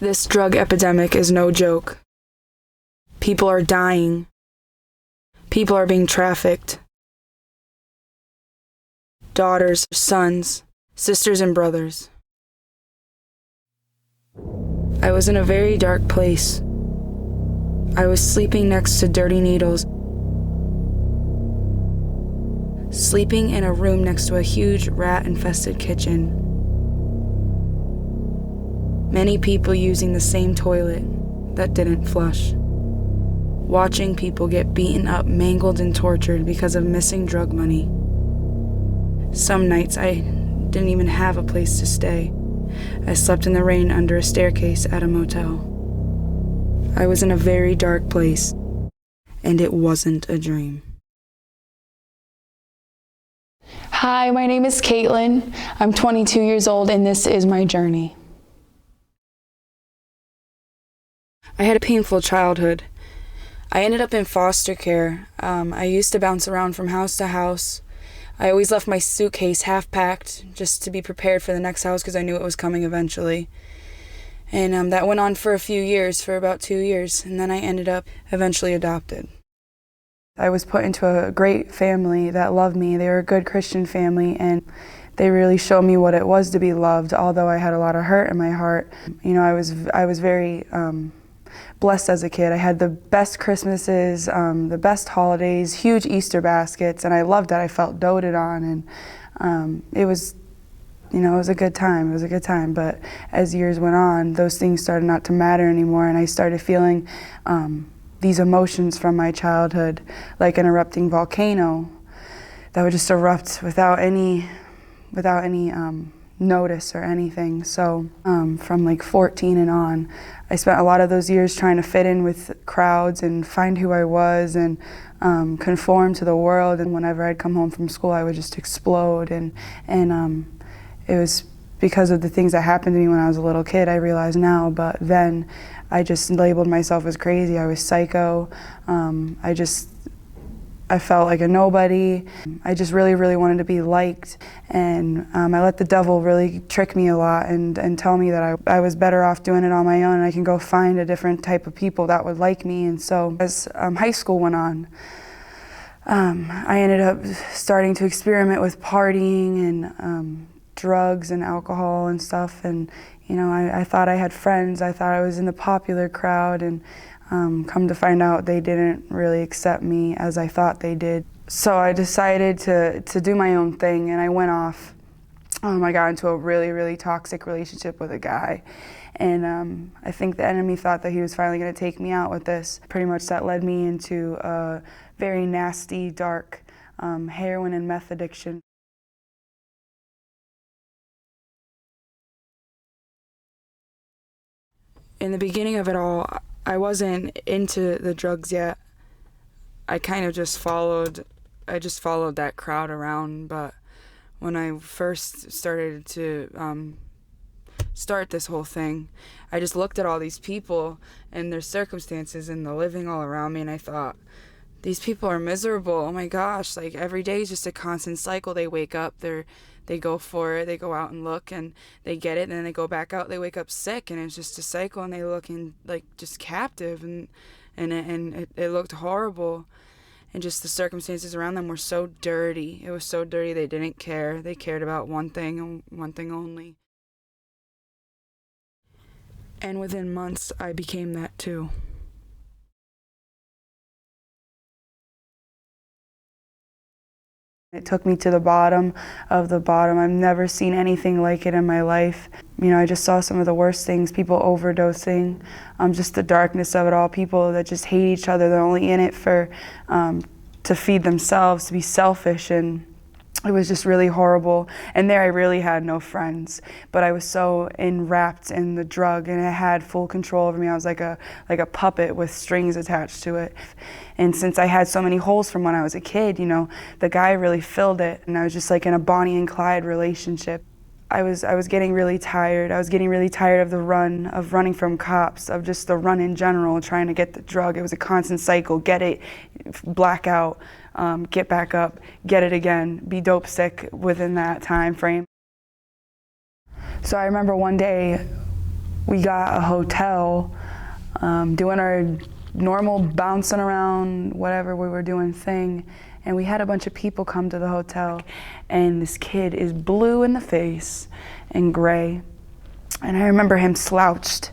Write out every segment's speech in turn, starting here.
This drug epidemic is no joke. People are dying. People are being trafficked. Daughters, sons, sisters, and brothers. I was in a very dark place. I was sleeping next to dirty needles. Sleeping in a room next to a huge rat-infested kitchen. Many people using the same toilet that didn't flush. Watching people get beaten up, mangled, and tortured because of missing drug money. Some nights I didn't even have a place to stay. I slept in the rain under a staircase at a motel. I was in a very dark place, and it wasn't a dream. Hi, my name is Caitlin. I'm 22 years old, and this is my journey. I had a painful childhood. I ended up in foster care. I used to bounce around from house to house. I always left my suitcase half-packed just to be prepared for the next house because I knew it was coming eventually. And that went on for a few years, for about 2 years, and then I ended up eventually adopted. I was put into a great family that loved me. They were a good Christian family, and they really showed me what it was to be loved, although I had a lot of hurt in my heart. You know, I was very blessed as a kid. I had the best Christmases, the best holidays, huge Easter baskets, and I loved it. I felt doted on, and it was, you know, it was a good time. It was a good time, but as years went on, those things started not to matter anymore, and I started feeling these emotions from my childhood, like an erupting volcano that would just erupt without any notice or anything. So from like 14 and on, I spent a lot of those years trying to fit in with crowds and find who I was and conform to the world. And whenever I'd come home from school, I would just explode. And it was because of the things that happened to me when I was a little kid, I realize now, but then I just labeled myself as crazy. I was psycho. I felt like a nobody. I just really, really wanted to be liked. And I let the devil really trick me a lot and tell me that I was better off doing it on my own and I can go find a different type of people that would like me. And so as high school went on, I ended up starting to experiment with partying and drugs and alcohol and stuff. And you know, I thought I had friends. I thought I was in the popular crowd, and come to find out they didn't really accept me as I thought they did. So I decided to do my own thing, and I went off. I got into a really, really toxic relationship with a guy. And I think the enemy thought that he was finally going to take me out with this. Pretty much that led me into a very nasty, dark heroin and meth addiction. In the beginning of it all, I wasn't into the drugs yet. I kind of just followed that crowd around, but when I first started to start this whole thing, I just looked at all these people and their circumstances and the living all around me, and I thought, these people are miserable. Oh my gosh, like every day is just a constant cycle. They wake up, they go for it, they go out and look and they get it, and then they go back out, they wake up sick, and it's just a cycle, and they look in like just captive, and it looked horrible, and just the circumstances around them were so dirty. It was so dirty. They didn't care. They cared about one thing and one thing only. And within months, I became that too. It took me to the bottom of the bottom. I've never seen anything like it in my life. You know, I just saw some of the worst things, people overdosing, just the darkness of it all, people that just hate each other. They're only in it for to feed themselves, to be selfish, and it was just really horrible. And there I really had no friends, but I was so enwrapped in the drug, and it had full control over me. I was like a puppet with strings attached to it. And since I had so many holes from when I was a kid, you know, the guy really filled it, and I was just like in a Bonnie and Clyde relationship. I was getting really tired. I was getting really tired of the run, of running from cops, of just the run in general, trying to get the drug. It was a constant cycle. Get it, black out, get back up, get it again, be dope sick within that time frame. So I remember one day we got a hotel, doing our normal bouncing around, whatever we were doing thing, and we had a bunch of people come to the hotel, and this kid is blue in the face and gray, and I remember him slouched,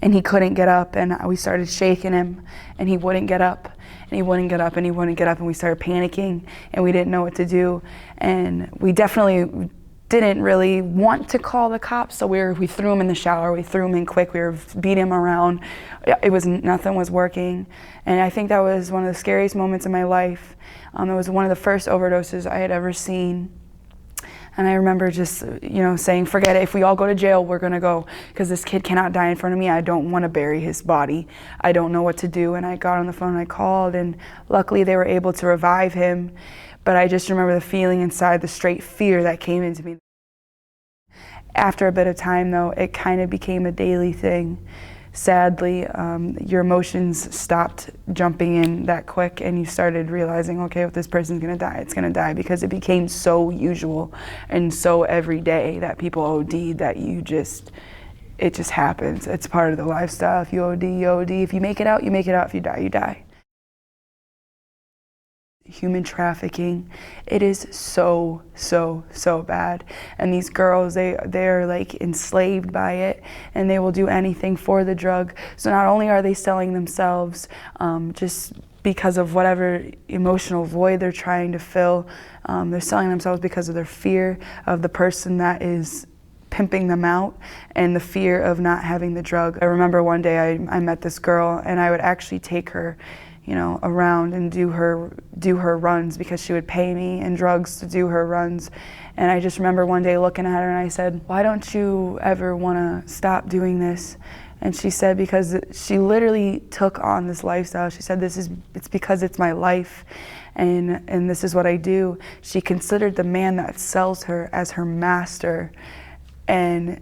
and he couldn't get up, and we started shaking him, and he wouldn't get up, and he wouldn't get up, and he wouldn't get up, and we started panicking, and we didn't know what to do, and we definitely didn't really want to call the cops, so we threw him in the shower, we threw him in quick, we were beating him around. Nothing was working, and I think that was one of the scariest moments in my life. It was one of the first overdoses I had ever seen. And I remember just, saying, forget it, if we all go to jail, we're gonna go, because this kid cannot die in front of me. I don't wanna bury his body. I don't know what to do. And I got on the phone and I called, and luckily they were able to revive him. But I just remember the feeling inside, the straight fear that came into me. After a bit of time though, it kind of became a daily thing. Sadly, your emotions stopped jumping in that quick, and you started realizing, okay, if this person's gonna die, it's gonna die, because it became so usual and so everyday that people OD that it just happens. It's part of the lifestyle. If you OD, you OD. If you make it out, you make it out. If you die, you die. Human trafficking, it is so bad, and these girls, they're like enslaved by it, and they will do anything for the drug. So not only are they selling themselves just because of whatever emotional void they're trying to fill, they're selling themselves because of their fear of the person that is pimping them out, and the fear of not having the drug. I remember one day I met this girl, and I would actually take her around and do her runs, because she would pay me in drugs to do her runs. And I just remember one day looking at her and I said, why don't you ever want to stop doing this? And she said, because she literally took on this lifestyle. She said, it's because it's my life, and this is what I do. She considered the man that sells her as her master, and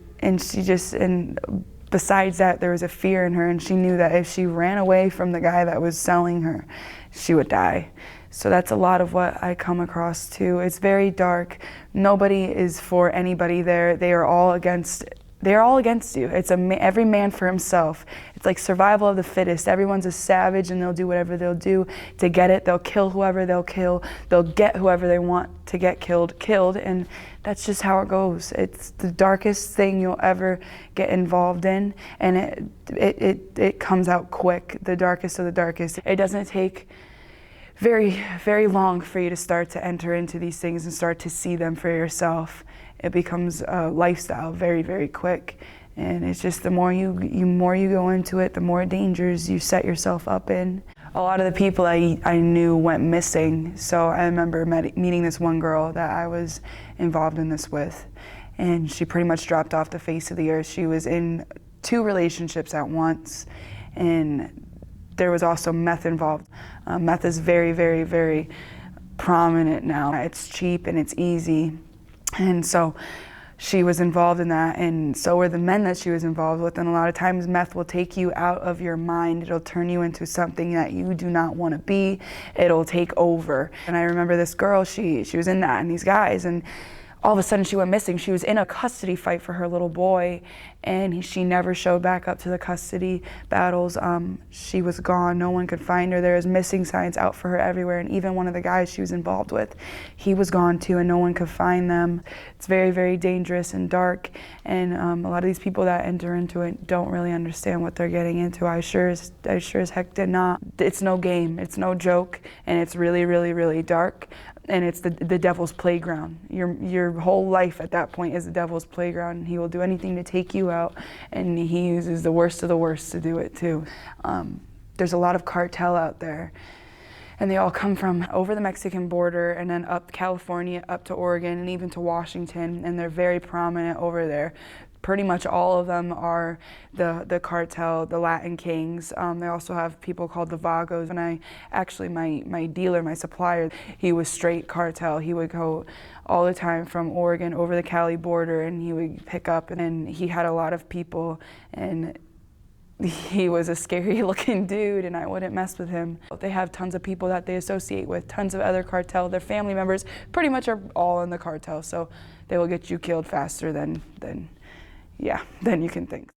besides that, there was a fear in her, and she knew that if she ran away from the guy that was selling her, she would die. So that's a lot of what I come across too. It's very dark. Nobody is for anybody there. They are all against you. It's every man for himself. It's like survival of the fittest. Everyone's a savage, and they'll do whatever they'll do to get it. They'll kill whoever they'll kill. They'll get whoever they want to get killed, and that's just how it goes. It's the darkest thing you'll ever get involved in, and it comes out quick, the darkest of the darkest. It doesn't take very long for you to start to enter into these things and start to see them for yourself. It becomes a lifestyle very quick, and it's just the more you go into it, the more dangers you set yourself up in. A lot of the people I knew went missing, so I remember meeting this one girl that I was involved in this with, and she pretty much dropped off the face of the earth. She was in 2 relationships at once, and there was also meth involved. Meth is very prominent now. It's cheap and it's easy. And so she was involved in that, and so were the men that she was involved with. And a lot of times meth will take you out of your mind. It'll turn you into something that you do not want to be. It'll take over. And I remember this girl, she was in that, and these guys, and all of a sudden she went missing. She was in a custody fight for her little boy, and she never showed back up to the custody battles. She was gone. No one could find her. There was missing signs out for her everywhere, and even one of the guys she was involved with, he was gone too, and no one could find them. It's very dangerous and dark, and a lot of these people that enter into it don't really understand what they're getting into. I sure as heck did not. It's no game. It's no joke, and it's really dark. And it's the devil's playground. Your whole life at that point is the devil's playground, and he will do anything to take you out, and he uses the worst of the worst to do it too. There's a lot of cartel out there, and they all come from over the Mexican border and then up California, up to Oregon, and even to Washington, and they're very prominent over there. Pretty much all of them are the cartel, the Latin Kings. They also have people called the Vagos. And my dealer, my supplier, he was straight cartel. He would go all the time from Oregon over the Cali border, and he would pick up, and he had a lot of people, and he was a scary looking dude, and I wouldn't mess with him. They have tons of people that they associate with, tons of other cartel. Their family members pretty much are all in the cartel, so they will get you killed faster than you can think.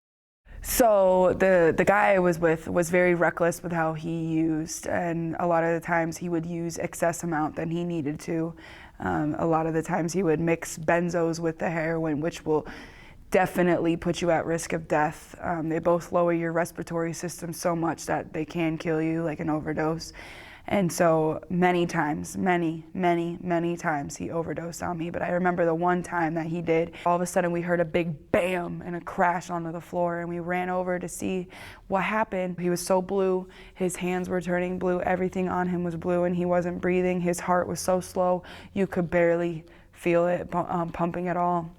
So the guy I was with was very reckless with how he used, and a lot of the times he would use excess amount than he needed to. A lot of the times he would mix benzos with the heroin, which will definitely put you at risk of death. They both lower your respiratory system so much that they can kill you, like an overdose. And so many times he overdosed on me. But I remember the one time that he did, all of a sudden we heard a big bam and a crash onto the floor, and we ran over to see what happened. He was so blue, his hands were turning blue, everything on him was blue, and he wasn't breathing. His heart was so slow, you could barely feel it pumping at all.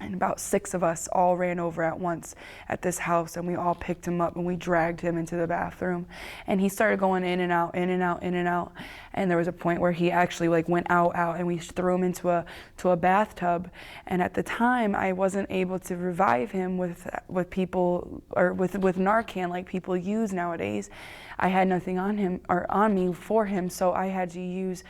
And about 6 of us all ran over at once at this house, and we all picked him up and we dragged him into the bathroom. And he started going in and out, in and out, in and out. And there was a point where he actually went out, and we threw him into a bathtub. And at the time, I wasn't able to revive him with people, or with Narcan like people use nowadays. I had nothing on him or on me for him, so I had to use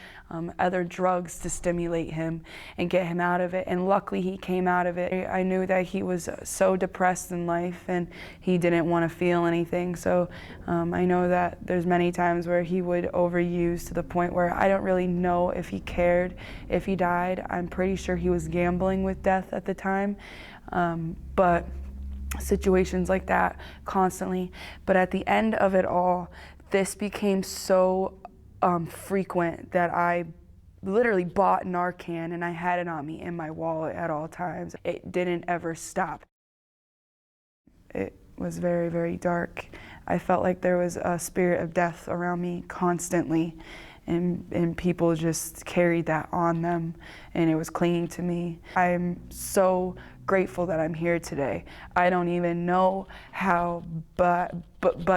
other drugs to stimulate him and get him out of it. And luckily he came out of it. I knew that he was so depressed in life and he didn't want to feel anything. So I know that there's many times where he would overuse to the point where I don't really know if he cared if he died. I'm pretty sure he was gambling with death at the time. But situations like that constantly. But at the end of it all, this became so frequent that I literally bought Narcan and I had it on me in my wallet at all times. It didn't ever stop. It was very, very dark. I felt like there was a spirit of death around me constantly, and people just carried that on them, and it was clinging to me. I'm so grateful that I'm here today. I don't even know how, but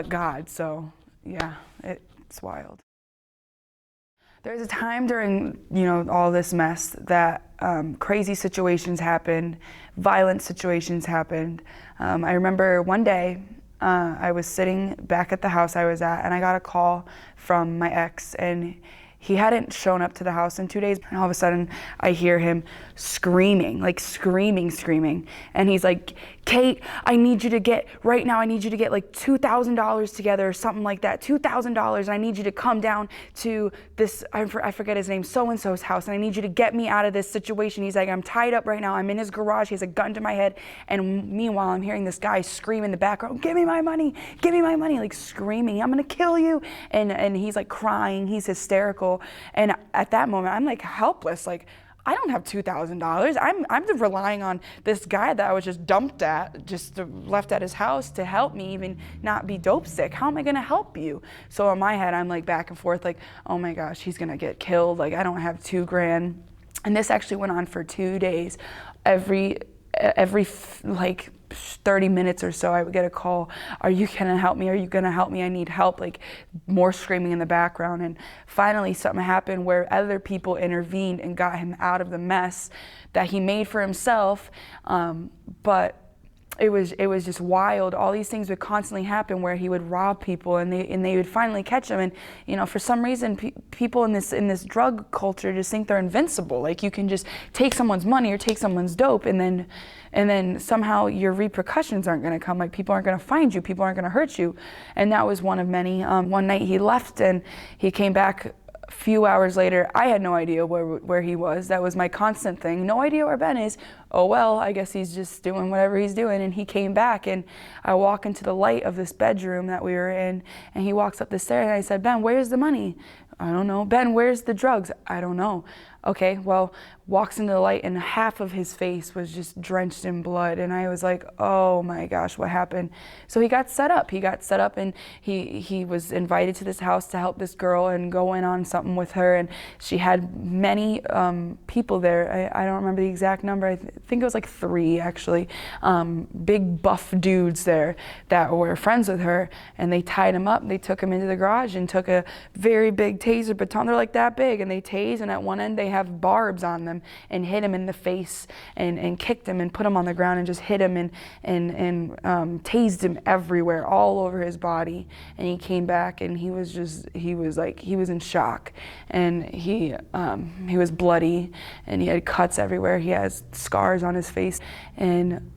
God. So yeah, it's wild. There's a time during, all this mess that crazy situations happened, violent situations happened. I remember one day I was sitting back at the house I was at, and I got a call from my ex, and he hadn't shown up to the house in 2 days, and all of a sudden I hear him screaming, like screaming. And he's like, "Kate, I need you to get like $2,000 together or something like that, $2,000, and I need you to come down to this, I forget his name, so-and-so's house, and I need you to get me out of this situation." He's like, "I'm tied up right now, I'm in his garage, he has a gun to my head." And meanwhile, I'm hearing this guy scream in the background, give me my money, like screaming, "I'm gonna kill you." And he's like crying, he's hysterical. And at that moment, I'm like helpless, like, I don't have $2,000. I'm relying on this guy that I was just left at his house to help me even not be dope sick. How am I gonna help you? So in my head, I'm like back and forth, like, oh my gosh, he's gonna get killed. Like, I don't have $2,000. And this actually went on for 2 days. Every 30 minutes or so, I would get a call. "Are you gonna help me? Are you gonna help me? I need help." Like, more screaming in the background. And finally something happened where other people intervened and got him out of the mess that he made for himself. But it was just wild. All these things would constantly happen where he would rob people, and they would finally catch him. And for some reason, people in this drug culture just think they're invincible. Like, you can just take someone's money or take someone's dope, and then somehow your repercussions aren't going to come. Like, people aren't going to find you, people aren't going to hurt you. And that was one of many. One night he left and he came back a few hours later. I had no idea where he was. That was my constant thing. No idea where Ben is. Oh well, I guess he's just doing whatever he's doing. And he came back, and I walk into the light of this bedroom that we were in, and he walks up the stairs, and I said, "Ben, where's the money?" "I don't know." "Ben, where's the drugs?" "I don't know." Okay, well, walks into the light, and half of his face was just drenched in blood, and I was like, oh my gosh, what happened? So he got set up, and he was invited to this house to help this girl and go in on something with her, and she had many people there. I don't remember the exact number. I think it was like 3 actually, big buff dudes there that were friends with her, and they tied him up. They took him into the garage and took a very big taser baton. They're like that big, and they tase, and at one end they have barbs on them, and hit him in the face and kicked him and put him on the ground and just hit him and tased him everywhere, all over his body. And he came back, and he was in shock, and he was bloody, and he had cuts everywhere. He has scars on his face, and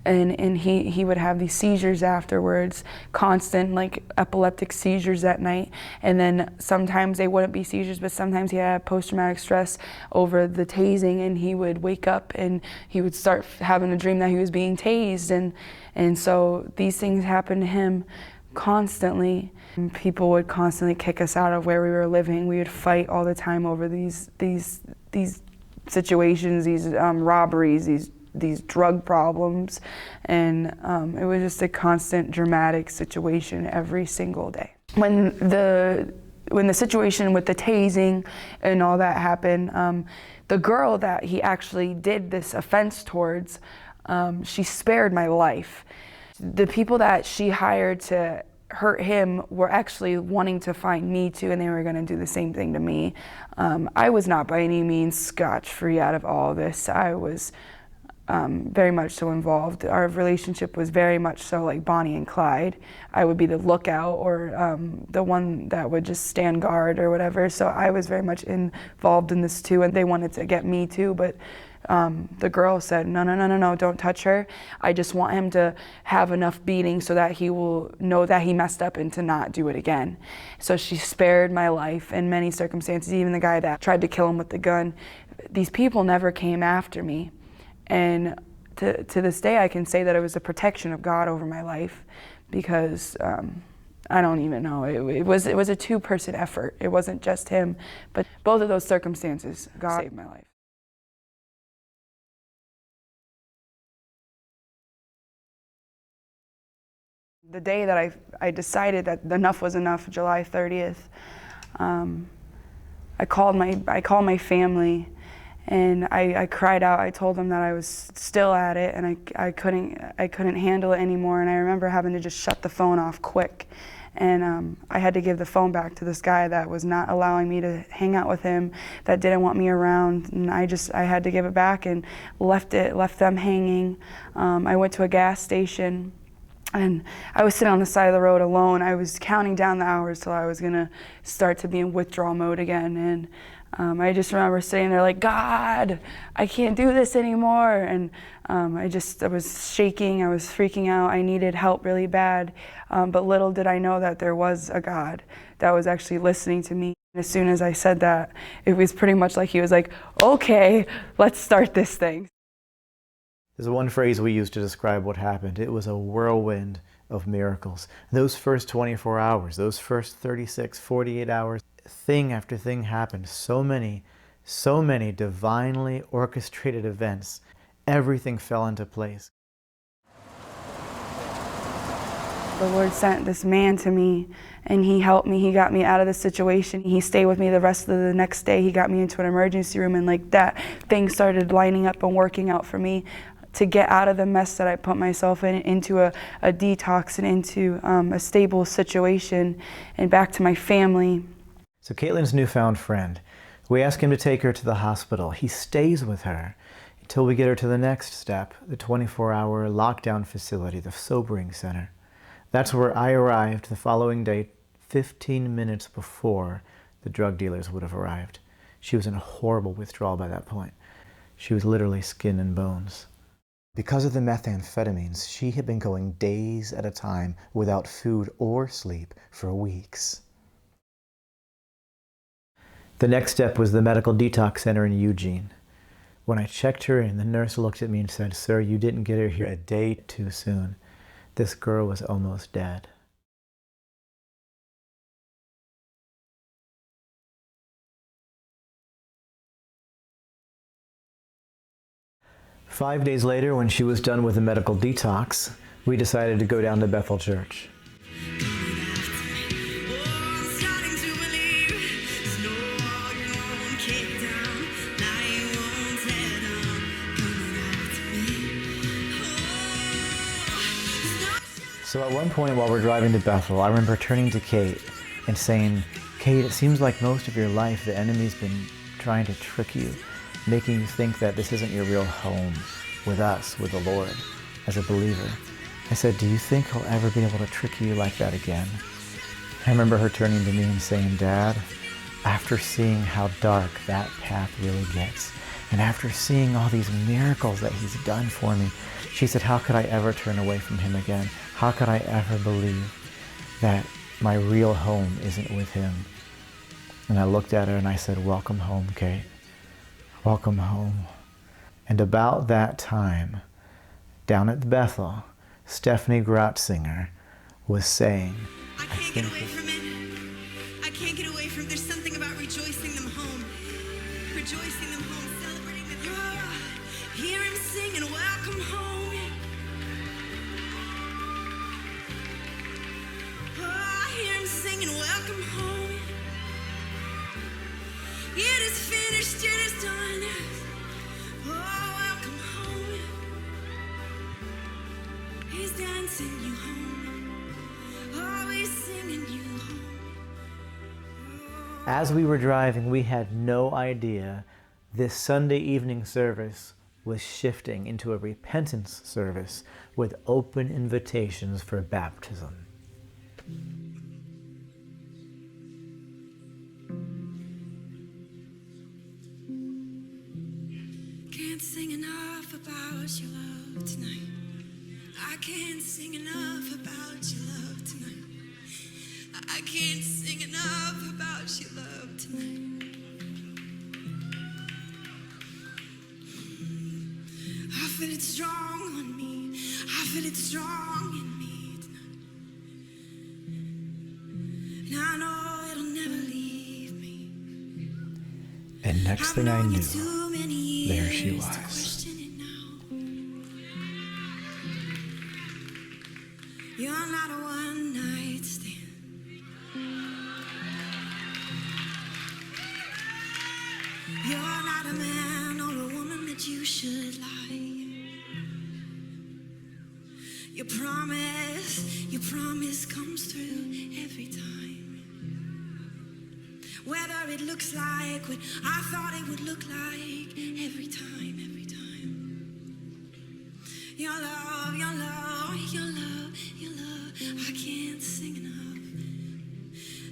and he would have these seizures afterwards, constant like epileptic seizures at night. And then sometimes they wouldn't be seizures, but sometimes he had post-traumatic stress over the tasing, and he would wake up and he would start having a dream that he was being tased, and so these things happened to him constantly. People would constantly kick us out of where we were living. We would fight all the time over these situations, these robberies, these drug problems, and it was just a constant dramatic situation every single day. When the situation with the tasing and all that happened, the girl that he actually did this offense towards, she spared my life. The people that she hired to hurt him were actually wanting to find me too, and they were going to do the same thing to me. I was not by any means scotch-free out of all this. I was very much so involved. Our relationship was very much so like Bonnie and Clyde. I would be the lookout or the one that would just stand guard or whatever. So I was very much involved in this too, and they wanted to get me too, but the girl said, no, don't touch her. I just want him to have enough beating so that he will know that he messed up and to not do it again. So she spared my life in many circumstances, even the guy that tried to kill him with the gun. These people never came after me. And to this day, I can say that it was a protection of God over my life, because I don't even know. It was a two-person effort. It wasn't just him, but both of those circumstances, God saved my life. The day that I decided that enough was enough, July 30th, I called my family, and I cried out. I told them that I was still at it, and I couldn't handle it anymore. And I remember having to just shut the phone off quick, and I had to give the phone back to this guy that was not allowing me to hang out with him, that didn't want me around, and I had to give it back and left them hanging. I went to a gas station. And I was sitting on the side of the road alone. I was counting down the hours till I was gonna start to be in withdrawal mode again. And I just remember sitting there like, God, I can't do this anymore. And I was shaking, I was freaking out. I needed help really bad. But little did I know that there was a God that was actually listening to me. As soon as I said that, it was pretty much like he was like, okay, let's start this thing. There's one phrase we use to describe what happened. It was a whirlwind of miracles. Those first 24 hours, those first 36, 48 hours, thing after thing happened. So many divinely orchestrated events. Everything fell into place. The Lord sent this man to me, and he helped me. He got me out of the situation. He stayed with me the rest of the next day. He got me into an emergency room, and like that, things started lining up and working out for me to get out of the mess that I put myself in, into a detox and into a stable situation and back to my family. So Caitlin's newfound friend, we ask him to take her to the hospital. He stays with her until we get her to the next step, the 24-hour lockdown facility, the sobering center. That's where I arrived the following day, 15 minutes before the drug dealers would have arrived. She was in a horrible withdrawal by that point. She was literally skin and bones. Because of the methamphetamines, she had been going days at a time without food or sleep for weeks. The next step was the medical detox center in Eugene. When I checked her in, the nurse looked at me and said, "Sir, you didn't get her here a day too soon. This girl was almost dead." Five days later, when she was done with the medical detox, we decided to go down to Bethel Church. So at one point while we're driving to Bethel, I remember turning to Kate and saying, "Kate, it seems like most of your life the enemy's been trying to trick you, making you think that this isn't your real home with us, with the Lord, as a believer." I said, "Do you think he'll ever be able to trick you like that again?" I remember her turning to me and saying, "Dad, after seeing how dark that path really gets, And after seeing all these miracles that he's done for me, she said, how could I ever turn away from him again? How could I ever believe that my real home isn't with him? And I looked at her and I said, welcome home, Kate. Welcome home. And about that time, down at Bethel, Stephanie Grotzinger was saying, I can't get away from it. I can't get away from it. There's something about rejoicing them home. Rejoicing them home, celebrating them. Oh, hear him sing and welcome home. Oh, I hear him sing and welcome home. It is finished, it is done. Oh, welcome home. He's dancing you home. Oh, he's singing you home. As we were driving, we had no idea this Sunday evening service was shifting into a repentance service with open invitations for baptism. Can't sing enough about your love tonight. I can't sing enough about your love tonight. I can't sing enough about your love tonight. I feel it strong on me. I feel it strong in me tonight. And I know it'll never leave me. And next thing I knew, there there she was. You're not a one-night stand. You're not a man or a woman that you should lie. Your promise comes through every time. Whether it looks like what I thought it would look like, every time, every time. Your love, your love, your love, your love, I can't sing enough.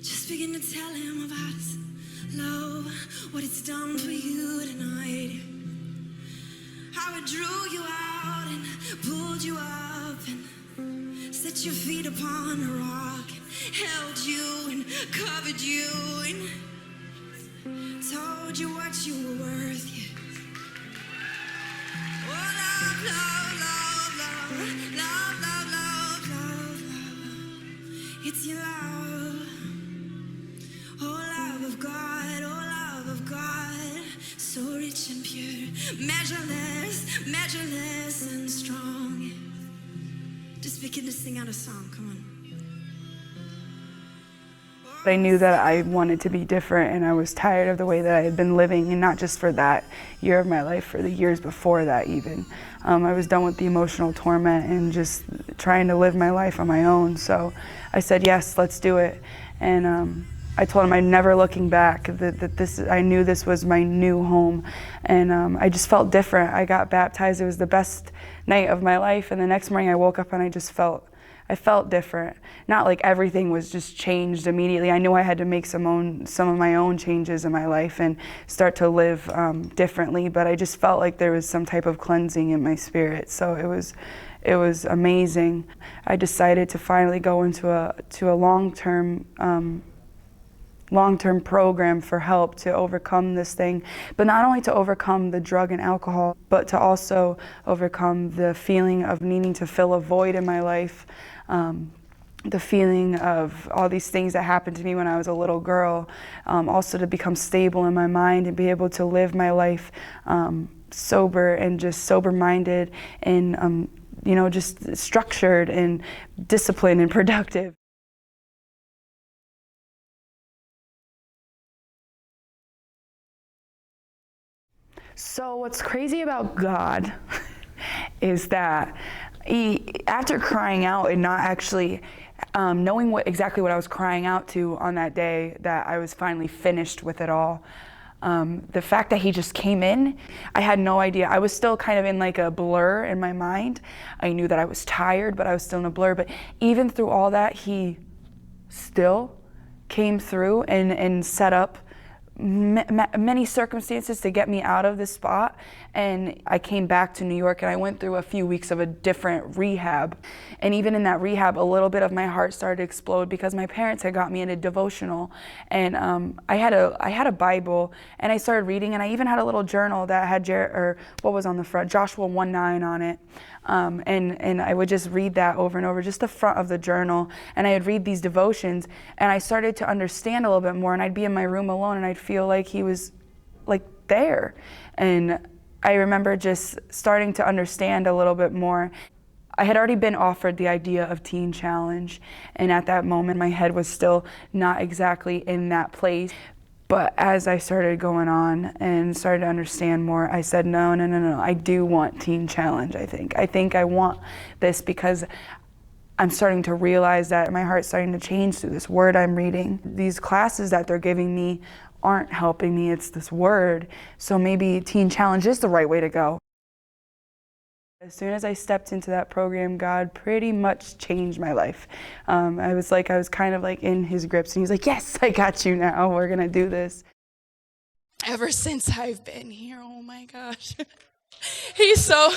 Just begin to tell him about his love, what it's done for you tonight. How it drew you out and pulled you up and set your feet upon a rock and held you and covered you and told you what you were worth. Yes. Oh, love, love, love, love, love, love, love, love, love. It's your love. Oh, love of God, oh, love of God, so rich and pure, measureless, measureless and strong. Just begin to sing out a song, come on. I knew that I wanted to be different, and I was tired of the way that I had been living, and not just for that year of my life, for the years before that even. I was done with the emotional torment and just trying to live my life on my own. So I said, yes, let's do it. And I told him I'm never looking back, I knew this was my new home. And I just felt different. I got baptized. It was the best night of my life. And the next morning I woke up and I felt different. Not like everything was just changed immediately. I knew I had to make some of my own changes in my life and start to live differently, but I just felt like there was some type of cleansing in my spirit. So it was amazing. I decided to finally go into a long-term program for help to overcome this thing, but not only to overcome the drug and alcohol, but to also overcome the feeling of needing to fill a void in my life, the feeling of all these things that happened to me when I was a little girl, also to become stable in my mind and be able to live my life sober and just sober-minded and just structured and disciplined and productive. So what's crazy about God is that after crying out and not actually knowing exactly what I was crying out to on that day, that I was finally finished with it all, the fact that he just came in, I had no idea. I was still kind of in like a blur in my mind. I knew that I was tired, but I was still in a blur. But even through all that, he still came through and set up many circumstances to get me out of this spot, and I came back to New York, and I went through a few weeks of a different rehab. And even in that rehab, a little bit of my heart started to explode because my parents had got me into devotional, and I had a Bible, and I started reading, and I even had a little journal that had what was on the front, Joshua 1:9 on it. And I would just read that over and over, just the front of the journal, and I would read these devotions, and I started to understand a little bit more, and I'd be in my room alone, and I'd feel like he was like there. And I remember just starting to understand a little bit more. I had already been offered the idea of Teen Challenge, and at that moment my head was still not exactly in that place. But as I started going on and started to understand more, I said, no, I do want Teen Challenge, I think I want this because I'm starting to realize that my heart's starting to change through this word I'm reading. These classes that they're giving me aren't helping me, it's this word. So maybe Teen Challenge is the right way to go. As soon as I stepped into that program, God pretty much changed my life. I was kind of like in his grips, and he was like, yes, I got you now, we're gonna do this. Ever since I've been here, oh my gosh. He's so...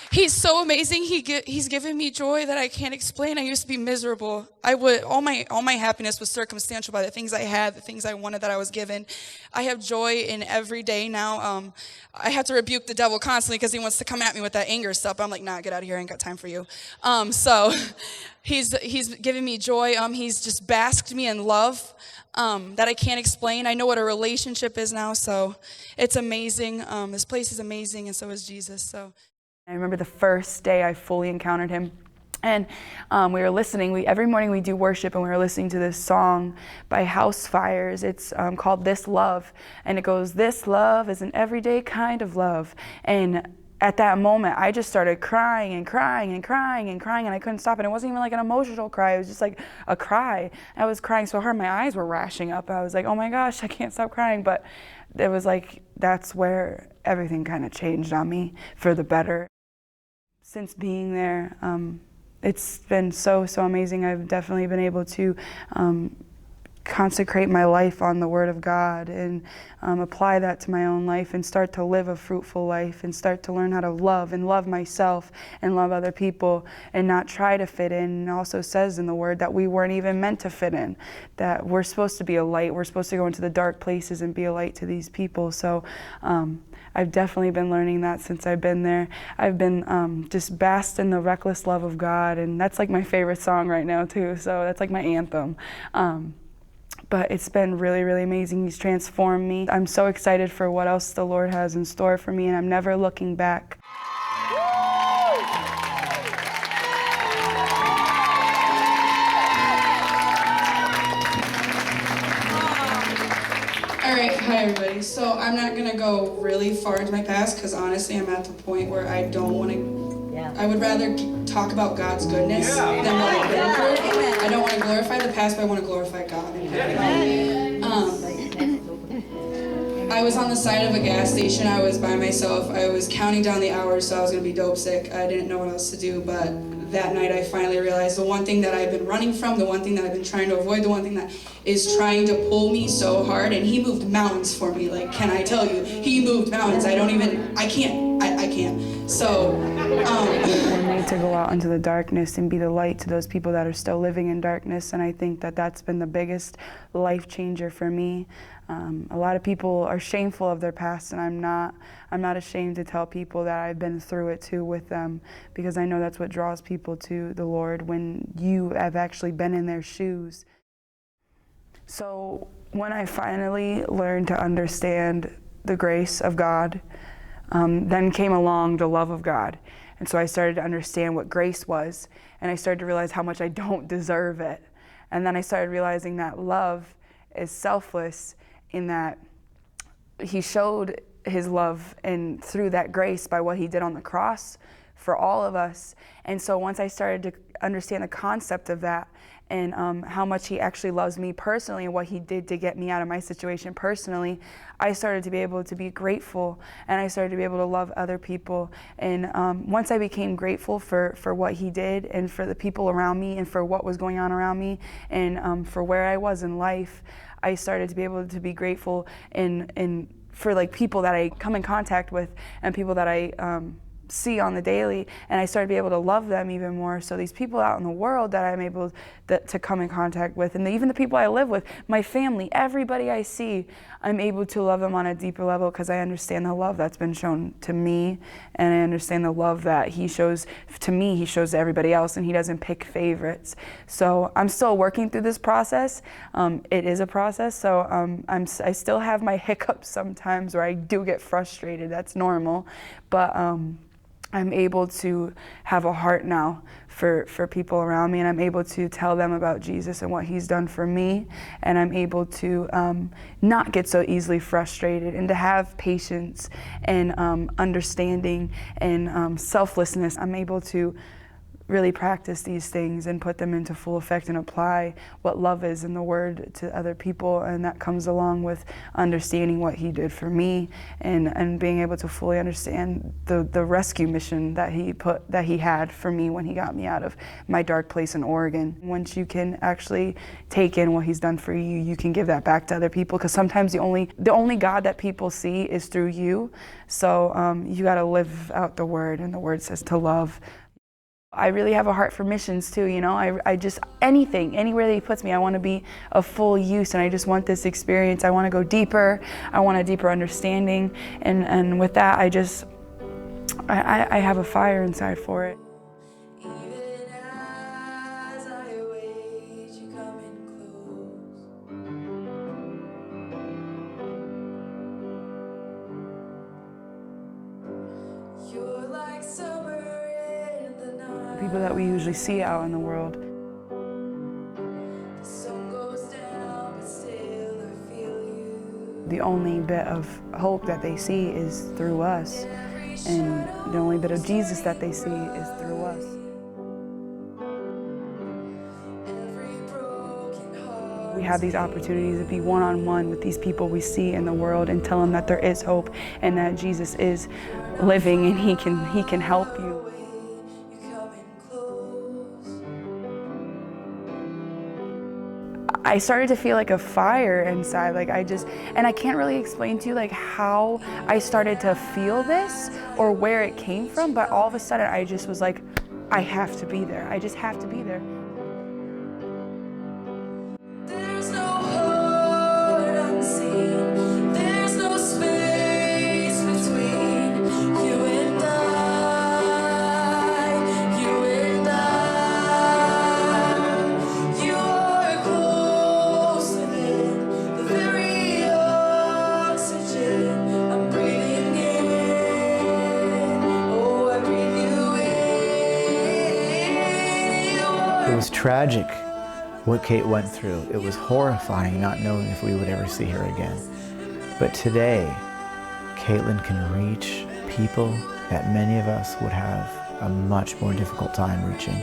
He's so amazing. He's given me joy that I can't explain. I used to be miserable. All my happiness was circumstantial by the things I had, the things I wanted that I was given. I have joy in every day now. I have to rebuke the devil constantly because he wants to come at me with that anger stuff. I'm like, nah, get out of here. I ain't got time for you. So he's given me joy. He's just basked me in love that I can't explain. I know what a relationship is now, so it's amazing. This place is amazing, and so is Jesus. So. I remember the first day I fully encountered him, and we were listening. Every morning we do worship, and we were listening to this song by House Fires. It's called This Love, and it goes, this love is an everyday kind of love. And at that moment, I just started crying and crying and crying and crying, and I couldn't stop. And it wasn't even like an emotional cry. It was just like a cry. I was crying so hard, my eyes were rashing up. I was like, oh my gosh, I can't stop crying. But it was like, that's where everything kind of changed on me for the better. Since being there, it's been so amazing. I've definitely been able to consecrate my life on the Word of God and apply that to my own life and start to live a fruitful life and start to learn how to love and love myself and love other people and not try to fit in. It also says in the Word that we weren't even meant to fit in, that we're supposed to be a light. We're supposed to go into the dark places and be a light to these people. So I've definitely been learning that since I've been there. I've been just basked in the reckless love of God, and that's like my favorite song right now too, so that's like my anthem. But it's been really, really amazing. He's transformed me. I'm so excited for what else the Lord has in store for me, and I'm never looking back. Alright, hi everybody. So I'm not going to go really far into my past because honestly I'm at the point where I don't want to, I would rather talk about God's goodness than what I've been through. I don't want to glorify the past, but I want to glorify God. I was on the side of a gas station. I was by myself. I was counting down the hours so I was going to be dope sick. I didn't know what else to do, but that night I finally realized the one thing that I've been running from, the one thing that I've been trying to avoid, the one thing that is trying to pull me so hard, and he moved mountains for me. Like, can I tell you? He moved mountains. I can't. So, We're made to go out into the darkness and be the light to those people that are still living in darkness, and I think that that's been the biggest life changer for me. A lot of people are shameful of their past, and I'm not ashamed to tell people that I've been through it too with them, because I know that's what draws people to the Lord, when you have actually been in their shoes. So when I finally learned to understand the grace of God, then came along the love of God. And so I started to understand what grace was, and I started to realize how much I don't deserve it. And then I started realizing that love is selfless, in that he showed his love and through that grace by what he did on the cross for all of us. And so once I started to understand the concept of that and how much he actually loves me personally and what he did to get me out of my situation personally, I started to be able to be grateful, and I started to be able to love other people. And once I became grateful for what he did and for the people around me and for what was going on around me and for where I was in life, I started to be able to be grateful in for like people that I come in contact with and people that I see on the daily, and I started to be able to love them even more. So these people out in the world that I'm able to come in contact with, and even the people I live with, my family, everybody I see, I'm able to love them on a deeper level because I understand the love that's been shown to me, and I understand the love that he shows to me, he shows to everybody else, and he doesn't pick favorites. So I'm still working through this process. It is a process, so I still have my hiccups sometimes where I do get frustrated. That's normal, but I'm able to have a heart now for people around me, and I'm able to tell them about Jesus and what he's done for me, and I'm able to not get so easily frustrated and to have patience and understanding and selflessness. I'm able to really practice these things and put them into full effect and apply what love is in the Word to other people, and that comes along with understanding what he did for me and being able to fully understand the rescue mission that he had for me when he got me out of my dark place in Oregon. Once you can actually take in what he's done for you, you can give that back to other people, because sometimes the only God that people see is through you. So you got to live out the Word, and the Word says to love. I really have a heart for missions too, you know. I just, anywhere that he puts me, I want to be of full use, and I just want this experience. I want to go deeper. I want a deeper understanding, and with that, I have a fire inside for it. Even as I wait, you coming close. You're like summer in the night. People that we usually see out in the world. The sun goes down, but still I feel you. The only bit of hope that they see is through us, and the only bit of Jesus that they see is through us. Every broken heart. We have these opportunities to be one-on-one with these people we see in the world and tell them that there is hope and that Jesus is living and he can help you. I started to feel like a fire inside, and I can't really explain to you like how I started to feel this or where it came from, but all of a sudden I just was like, I have to be there. I just have to be there. There's no heart unseen. There's no space between you and I. You and I. You are closer than the very oxygen I'm breathing in. Oh, I breathe you in. You are It was tragic what Kate went through. It was horrifying not knowing if we would ever see her again. But today, Caitlin can reach people that many of us would have a much more difficult time reaching.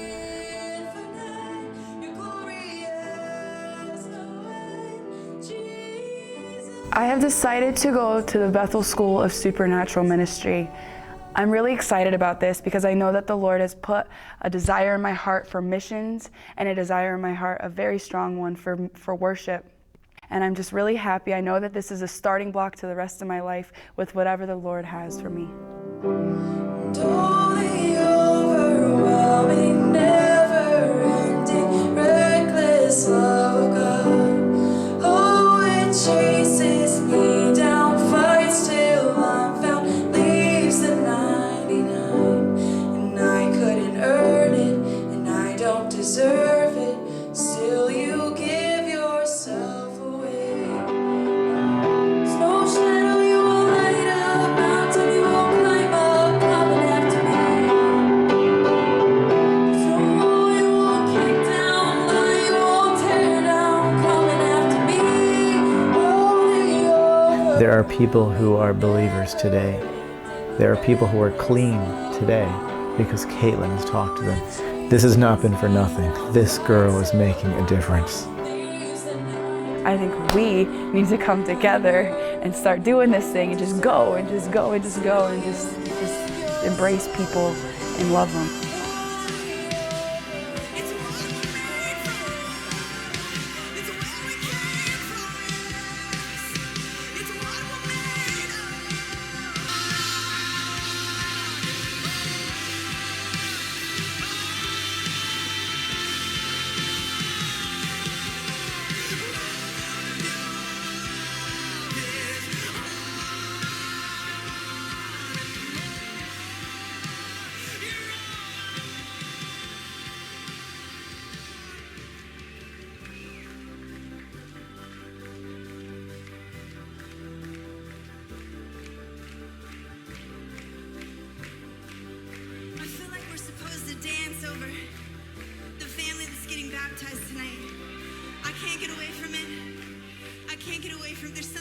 I have decided to go to the Bethel School of Supernatural Ministry. I'm really excited about this because I know that the Lord has put a desire in my heart for missions and a desire in my heart, a very strong one for worship. And I'm just really happy. I know that this is a starting block to the rest of my life with whatever the Lord has for me. Oh, the overwhelming, never-ending, reckless love of God. Oh, it chases me down, fights till I'm found, leaves the 99, and I couldn't earn it, and I don't deserve it. Still, you give yourself away. Snow shadow, you will light up, mountain you will climb up, coming after me. Snow you won't kick down, lie you won't tear down, coming after me. Oh, There are people who are believers today. There are people who are clean today because Caitlin has talked to them. This has not been for nothing. This girl is making a difference. I think we need to come together and start doing this thing and just go and just go and just go and just embrace people and love them. I feel like we're supposed to dance over the family that's getting baptized tonight. I can't get away from it. I can't get away from this.